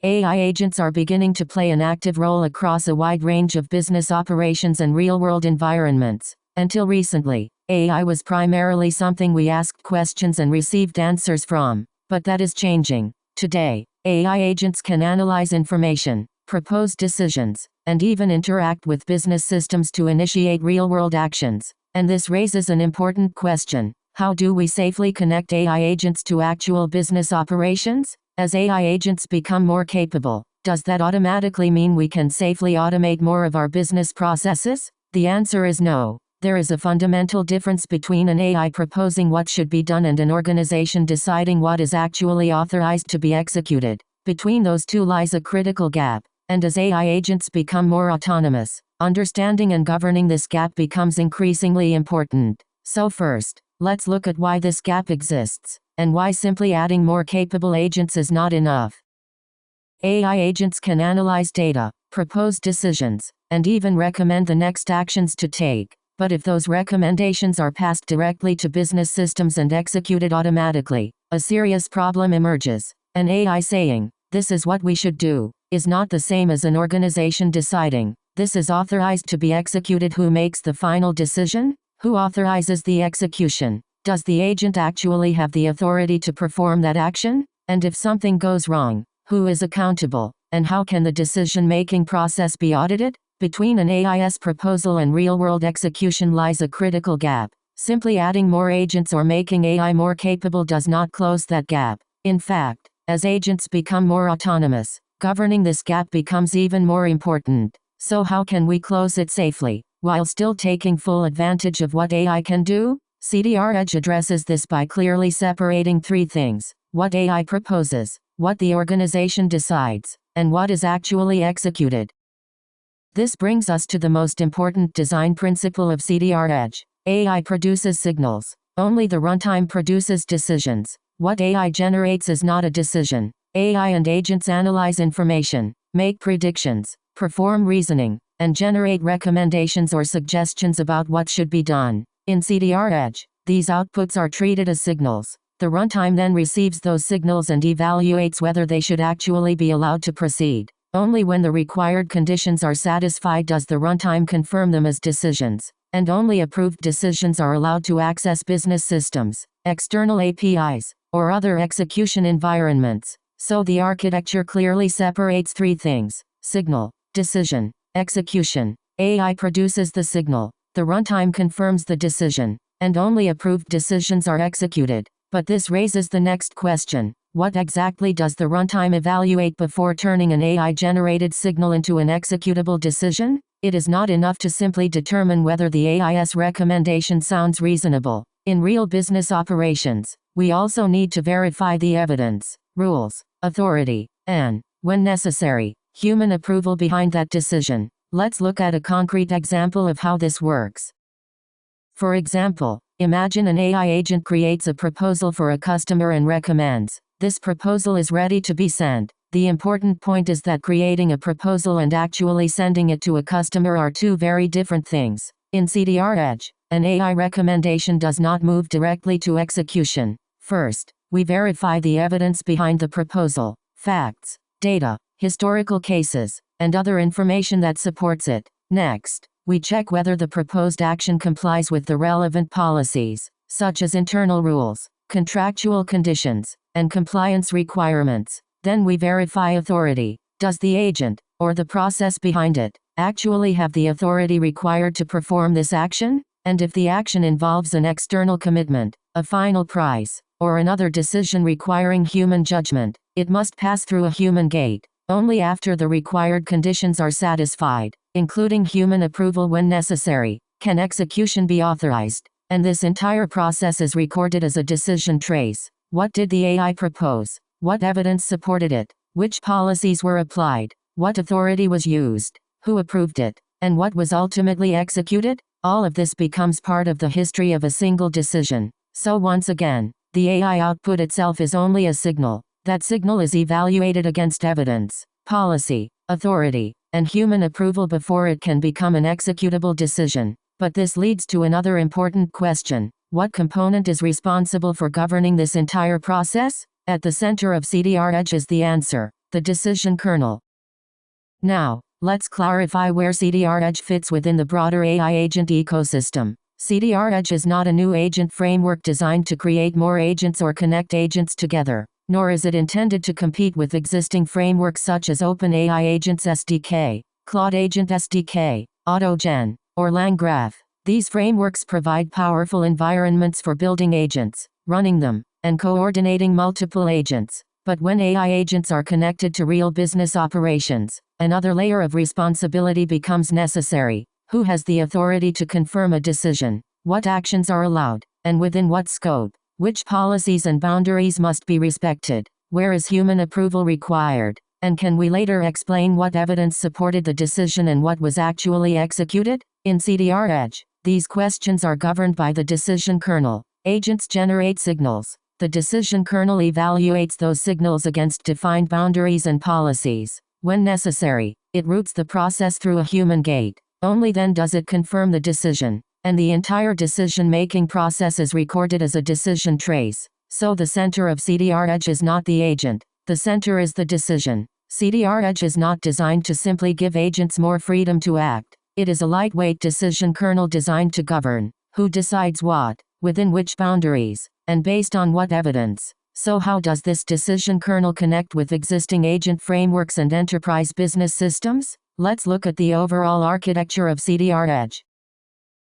AI agents are beginning to play an active role across a wide range of business operations and real-world environments. Until recently, AI was primarily something we asked questions and received answers from, but that is changing. Today, AI agents can analyze information, propose decisions, and even interact with business systems to initiate real-world actions. And this raises an important question: how do we safely connect AI agents to actual business operations? As AI agents become more capable, does that automatically mean we can safely automate more of our business processes? The answer is no. There is a fundamental difference between an AI proposing what should be done and an organization deciding what is actually authorized to be executed. Between those two lies a critical gap, and as AI agents become more autonomous, understanding and governing this gap becomes increasingly important. So first, let's look at why this gap exists, and why simply adding more capable agents is not enough. AI agents can analyze data, propose decisions, and even recommend the next actions to take. But if those recommendations are passed directly to business systems and executed automatically, a serious problem emerges. An AI saying, "This is what we should do," is not the same as an organization deciding, "This is authorized to be executed." Who makes the final decision? Who authorizes the execution? Does the agent actually have the authority to perform that action? And if something goes wrong, who is accountable? And how can the decision-making process be audited? Between an AI's proposal and real-world execution lies a critical gap. Simply adding more agents or making AI more capable does not close that gap. In fact, as agents become more autonomous, governing this gap becomes even more important. So how can we close it safely, while still taking full advantage of what AI can do? CDR Edge addresses this by clearly separating three things: what AI proposes, what the organization decides, and what is actually executed. This brings us to the most important design principle of CDR Edge. AI produces signals. Only the runtime produces decisions. What AI generates is not a decision. AI and agents analyze information, make predictions, perform reasoning, and generate recommendations or suggestions about what should be done. In CDR Edge, these outputs are treated as signals. The runtime then receives those signals and evaluates whether they should actually be allowed to proceed. Only when the required conditions are satisfied does the runtime confirm them as decisions, and only approved decisions are allowed to access business systems, external APIs, or other execution environments. So the architecture clearly separates three things: signal, decision, execution. AI produces the signal, the runtime confirms the decision, and only approved decisions are executed. But this raises the next question: what exactly does the runtime evaluate before turning an AI-generated signal into an executable decision? It is not enough to simply determine whether the AI's recommendation sounds reasonable. In real business operations, we also need to verify the evidence, rules, authority, and, when necessary, human approval behind that decision. Let's look at a concrete example of how this works. For example, imagine an AI agent creates a proposal for a customer and recommends, "This proposal is ready to be sent." The important point is that creating a proposal and actually sending it to a customer are two very different things. In CDR Edge, an AI recommendation does not move directly to execution. First, we verify the evidence behind the proposal, facts, data, historical cases, and other information that supports it. Next, we check whether the proposed action complies with the relevant policies, such as internal rules, contractual conditions, and compliance requirements. Then we verify authority. Does the agent, or the process behind it, actually have the authority required to perform this action? And if the action involves an external commitment, a final price, or another decision requiring human judgment, it must pass through a human gate. Only after the required conditions are satisfied, including human approval when necessary, can execution be authorized. And this entire process is recorded as a decision trace. What did the AI propose? What evidence supported it? Which policies were applied? What authority was used? Who approved it? And what was ultimately executed? All of this becomes part of the history of a single decision. So once again, the AI output itself is only a signal. That signal is evaluated against evidence, policy, authority, and human approval before it can become an executable decision. But this leads to another important question: what component is responsible for governing this entire process? At the center of CDR Edge is the answer: the decision kernel. Now, let's clarify where CDR Edge fits within the broader AI agent ecosystem. CDR Edge is not a new agent framework designed to create more agents or connect agents together, nor is it intended to compete with existing frameworks such as OpenAI Agents SDK, Claude Agent SDK, AutoGen, or LangGraph. These frameworks provide powerful environments for building agents, running them, and coordinating multiple agents. But when AI agents are connected to real business operations, another layer of responsibility becomes necessary. Who has the authority to confirm a decision? What actions are allowed, and within what scope? Which policies and boundaries must be respected? Where is human approval required? And can we later explain what evidence supported the decision and what was actually executed? In CDR Edge, these questions are governed by the decision kernel. Agents generate signals. The decision kernel evaluates those signals against defined boundaries and policies. When necessary, it routes the process through a human gate. Only then does it confirm the decision, and the entire decision-making process is recorded as a decision trace. So the center of CDR Edge is not the agent, the center is the decision. CDR Edge is not designed to simply give agents more freedom to act. It is a lightweight decision kernel designed to govern who decides what, within which boundaries, and based on what evidence. So how does this decision kernel connect with existing agent frameworks and enterprise business systems? Let's look at the overall architecture of CDR Edge.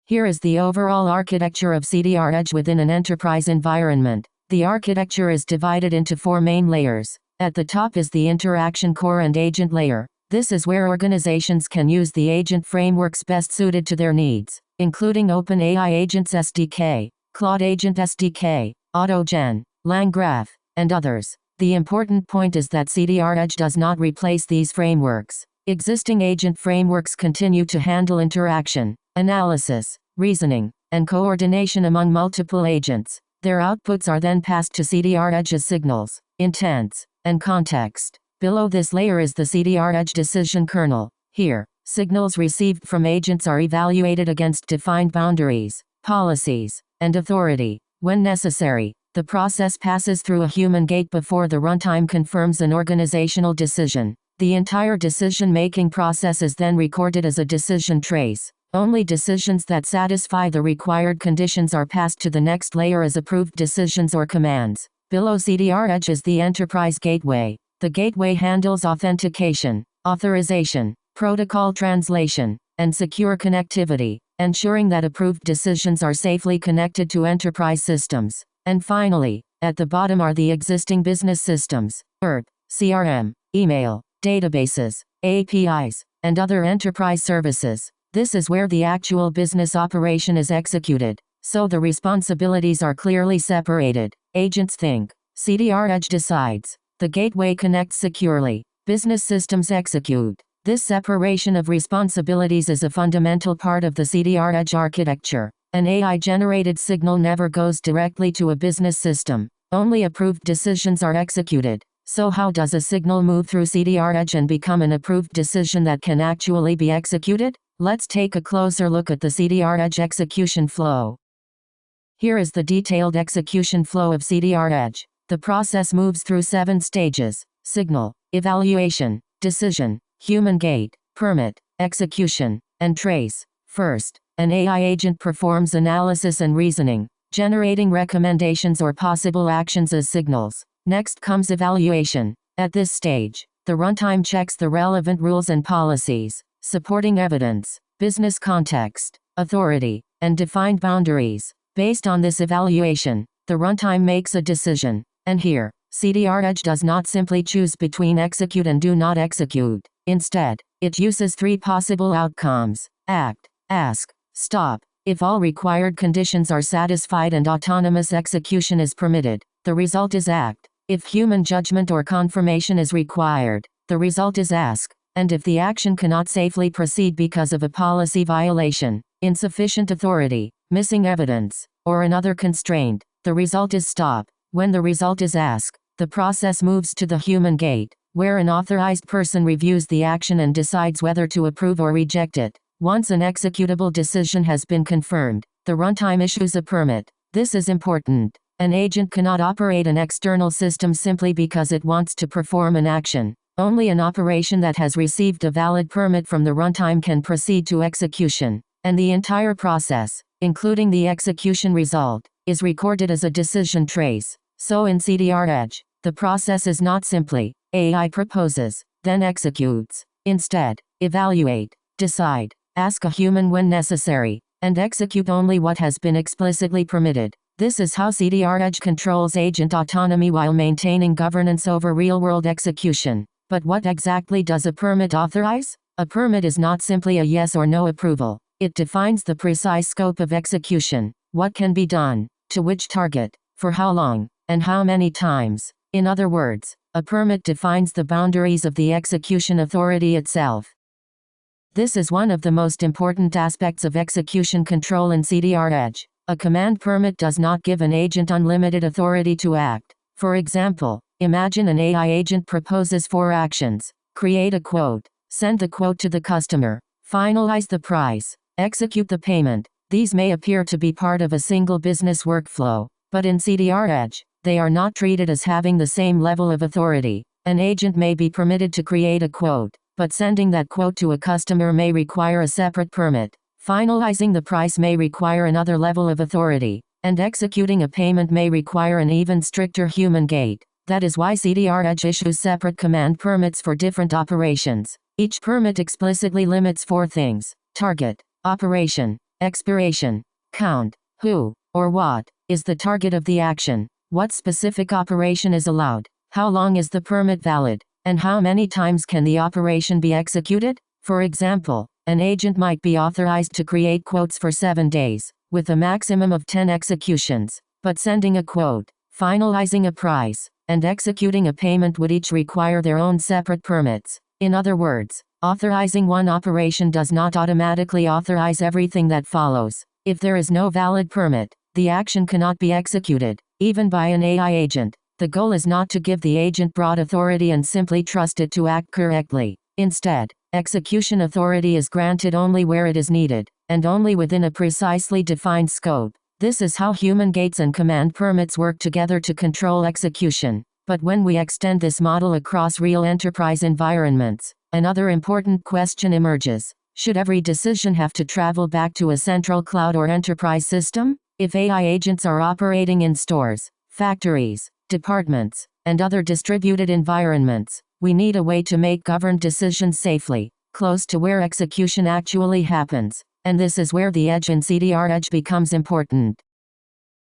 Here is the overall architecture of CDR Edge within an enterprise environment. The architecture is divided into 4 main layers. At the top is the interaction core and agent layer. This is where organizations can use the agent frameworks best suited to their needs, including OpenAI Agents SDK, Claude Agent SDK, AutoGen, LangGraph, and others. The important point is that CDR Edge does not replace these frameworks. Existing agent frameworks continue to handle interaction, analysis, reasoning, and coordination among multiple agents. Their outputs are then passed to CDR Edge as signals, intents, and context. Below this layer is the CDR Edge decision kernel. Here, signals received from agents are evaluated against defined boundaries, policies, and authority. When necessary, the process passes through a human gate before the runtime confirms an organizational decision. The entire decision-making process is then recorded as a decision trace. Only decisions that satisfy the required conditions are passed to the next layer as approved decisions or commands. Below CDR Edge is the enterprise gateway. The gateway handles authentication, authorization, protocol translation, and secure connectivity, ensuring that approved decisions are safely connected to enterprise systems. And finally, at the bottom are the existing business systems, ERP, CRM, email, databases, APIs, and other enterprise services. This is where the actual business operation is executed, so the responsibilities are clearly separated. Agents think, CDR Edge decides. The gateway connects securely. Business systems execute. This separation of responsibilities is a fundamental part of the CDR Edge architecture. An AI-generated signal never goes directly to a business system. Only approved decisions are executed. So how does a signal move through CDR Edge and become an approved decision that can actually be executed? Let's take a closer look at the CDR Edge execution flow. Here is the detailed execution flow of CDR Edge. The process moves through 7 stages: signal, evaluation, decision, human gate, permit, execution, and trace. First, an AI agent performs analysis and reasoning, generating recommendations or possible actions as signals. Next comes evaluation. At this stage, the runtime checks the relevant rules and policies, supporting evidence, business context, authority, and defined boundaries. Based on this evaluation, the runtime makes a decision. And here, CDR Edge does not simply choose between execute and do not execute. Instead, it uses 3 possible outcomes: act, ask, stop. If all required conditions are satisfied and autonomous execution is permitted, the result is act. If human judgment or confirmation is required, the result is ask. And if the action cannot safely proceed because of a policy violation, insufficient authority, missing evidence, or another constraint, the result is stop. When the result is ask, the process moves to the human gate, where an authorized person reviews the action and decides whether to approve or reject it. Once an executable decision has been confirmed, the runtime issues a permit. This is important. An agent cannot operate an external system simply because it wants to perform an action. Only an operation that has received a valid permit from the runtime can proceed to execution, and the entire process, including the execution result, is recorded as a decision trace. So in CDR Edge, the process is not simply AI proposes, then executes. Instead, evaluate, decide, ask a human when necessary, and execute only what has been explicitly permitted. This is how CDR Edge controls agent autonomy while maintaining governance over real-world execution. But what exactly does a permit authorize? A permit is not simply a yes or no approval. It defines the precise scope of execution, what can be done, to which target, for how long, and how many times. In other words, a permit defines the boundaries of the execution authority itself. This is one of the most important aspects of execution control in CDR Edge. A command permit does not give an agent unlimited authority to act. For example, imagine an AI agent proposes 4 actions: create a quote, send the quote to the customer, finalize the price, execute the payment. These may appear to be part of a single business workflow, but in CDR Edge, they are not treated as having the same level of authority. An agent may be permitted to create a quote, but sending that quote to a customer may require a separate permit. Finalizing the price may require another level of authority, and executing a payment may require an even stricter human gate. That is why CDR Edge issues separate command permits for different operations. Each permit explicitly limits 4 things: target, operation, expiration, count, who, or what, is the target of the action, what specific operation is allowed, how long is the permit valid, and how many times can the operation be executed. For example, an agent might be authorized to create quotes for 7 days, with a maximum of 10 executions, but sending a quote, finalizing a price, and executing a payment would each require their own separate permits. In other words, authorizing one operation does not automatically authorize everything that follows. If there is no valid permit, the action cannot be executed, even by an AI agent. The goal is not to give the agent broad authority and simply trust it to act correctly. Instead, execution authority is granted only where it is needed, and only within a precisely defined scope. This is how human gates and command permits work together to control execution. But when we extend this model across real enterprise environments, another important question emerges. Should every decision have to travel back to a central cloud or enterprise system? If AI agents are operating in stores, factories, departments, and other distributed environments, we need a way to make governed decisions safely, close to where execution actually happens. And this is where the edge in CDR Edge becomes important.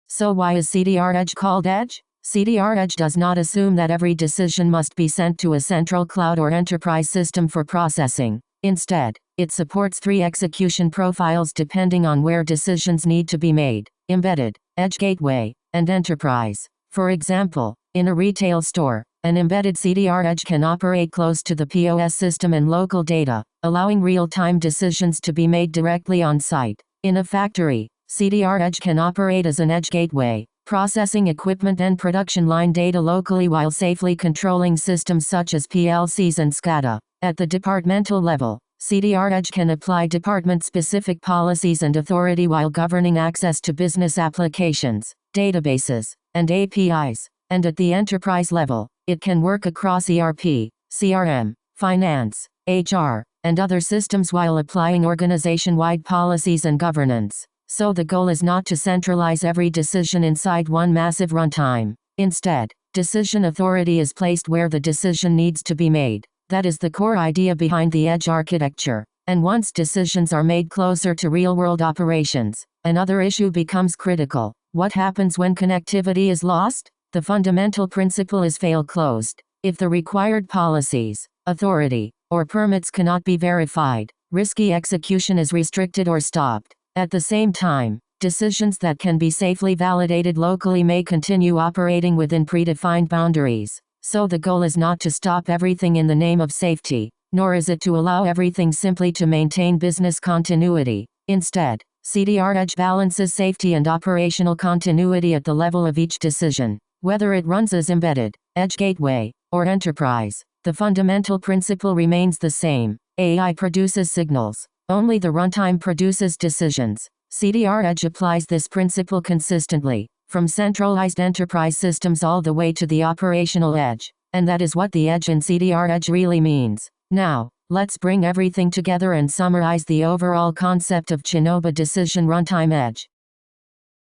So why is CDR Edge called Edge? CDR Edge does not assume that every decision must be sent to a central cloud or enterprise system for processing. Instead, it supports 3 execution profiles depending on where decisions need to be made: embedded, edge gateway, and enterprise. For example, in a retail store, an embedded CDR Edge can operate close to the POS system and local data, allowing real-time decisions to be made directly on site. In a factory, CDR Edge can operate as an edge gateway, processing equipment and production line data locally while safely controlling systems such as PLCs and SCADA. At the departmental level, CDR Edge can apply department-specific policies and authority while governing access to business applications, databases, and APIs. And at the enterprise level, it can work across ERP, CRM, finance, HR, and other systems while applying organization-wide policies and governance. So the goal is not to centralize every decision inside one massive runtime. Instead, decision authority is placed where the decision needs to be made. That is the core idea behind the Edge architecture. And once decisions are made closer to real-world operations, another issue becomes critical. What happens when connectivity is lost? The fundamental principle is fail-closed. If the required policies, authority, or permits cannot be verified, risky execution is restricted or stopped. At the same time, decisions that can be safely validated locally may continue operating within predefined boundaries. So the goal is not to stop everything in the name of safety, nor is it to allow everything simply to maintain business continuity. Instead, CDR Edge balances safety and operational continuity at the level of each decision. Whether it runs as embedded, edge gateway, or enterprise, the fundamental principle remains the same. AI produces signals. Only the runtime produces decisions. CDR Edge applies this principle consistently, from centralized enterprise systems all the way to the operational edge. And that is what the edge in CDR Edge really means. Now, let's bring everything together and summarize the overall concept of Chinoba Decision Runtime Edge.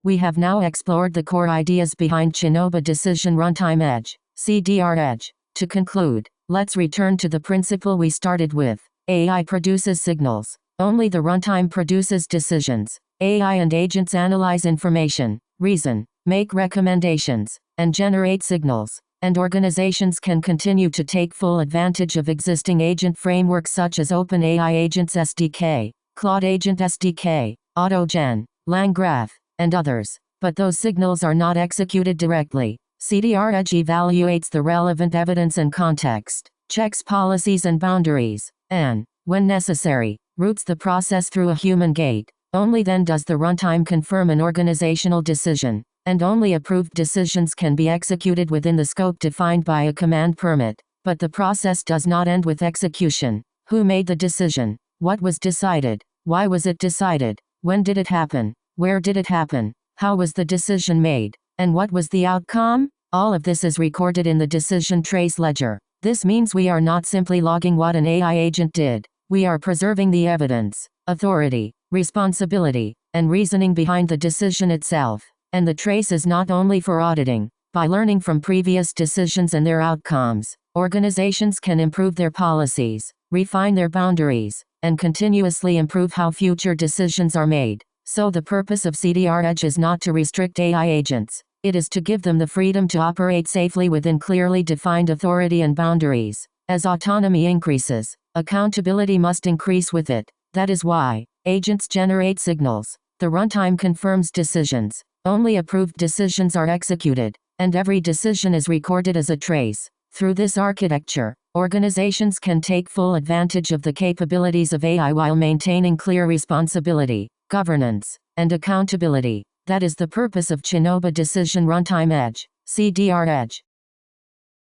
We have now explored the core ideas behind Chinoba Decision Runtime Edge, CDR Edge. To conclude, let's return to the principle we started with. AI produces signals. Only the runtime produces decisions. AI and agents analyze information, reason, make recommendations, and generate signals. And organizations can continue to take full advantage of existing agent frameworks such as OpenAI Agents SDK, Claude Agent SDK, AutoGen, LangGraph, and others. But those signals are not executed directly. CDR Edge evaluates the relevant evidence and context, checks policies and boundaries, and, when necessary, routes the process through a human gate. Only then does the runtime confirm an organizational decision, and only approved decisions can be executed within the scope defined by a command permit. But the process does not end with execution. Who made the decision? What was decided? Why was it decided? When did it happen? Where did it happen? How was the decision made? And what was the outcome? All of this is recorded in the decision trace ledger. This means we are not simply logging what an AI agent did. We are preserving the evidence, authority, responsibility, and reasoning behind the decision itself. And the trace is not only for auditing. By learning from previous decisions and their outcomes, organizations can improve their policies, refine their boundaries, and continuously improve how future decisions are made. So the purpose of CDR Edge is not to restrict AI agents. It is to give them the freedom to operate safely within clearly defined authority and boundaries. As autonomy increases, accountability must increase with it. That is why agents generate signals. The runtime confirms decisions. Only approved decisions are executed, and every decision is recorded as a trace. Through this architecture, organizations can take full advantage of the capabilities of AI while maintaining clear responsibility, governance, and accountability. That is the purpose of Chinoba Decision Runtime Edge, CDR Edge.